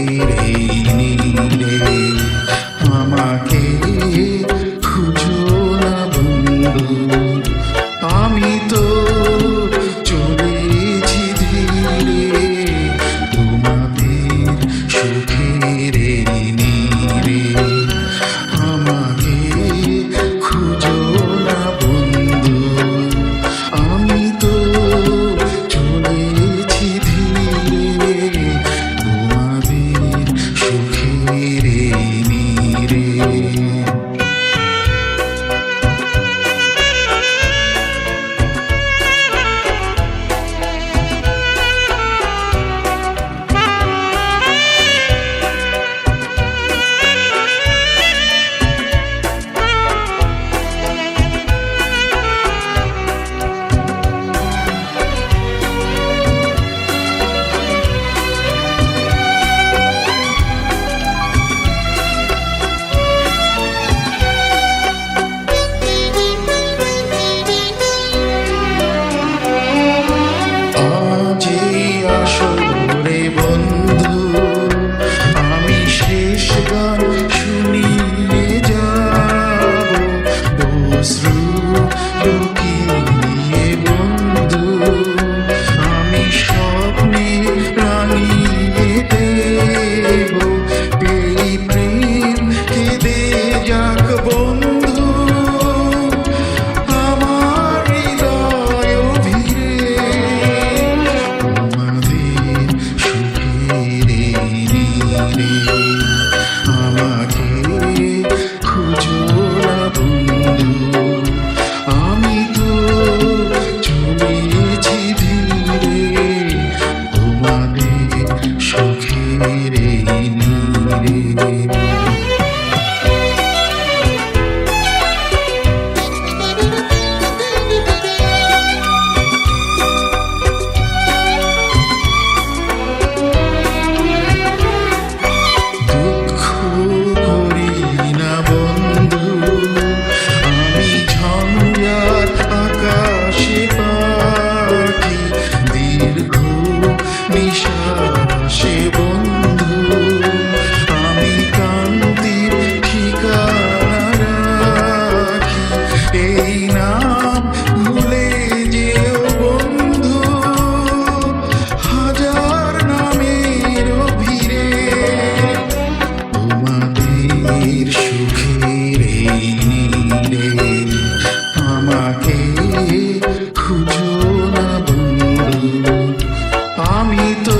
সুখের এই নীড়ে আমাকে খুঁজো না বন্ধু, আমি তো চলেছি ধীরে তোমাদের সুখের এই নীড়ে আমাকে খুঁজো না বন্ধু, আমি তো চলেছি ধীরে তোমাদের সুখের এই নীড়ে। আসরে বন্ধু আমি শেষ গান শুনিয়ে যাব, অশ্রু লুকিয়ে বন্ধু আমি স্বপ্নে রাঙিয়ে দেব, এই প্রেম কেঁদে যাক বন্ধু আমার হৃদয় ভিড়ে আমাকে খুঁজো না বন্ধু, আমি তো চলেছি ধীরে তোমাদের সুখের এই নীড়ে। নিঃশ্বাসে বন্ধু আমি কান্তির ঠিকানা রাখি, এই নাম ভুলে যেও বন্ধু হাজার নামের ভিড়ে তোমাদের সুখের এই নীড়ে আমাকে খুঁজো না বন্ধু, আমি তো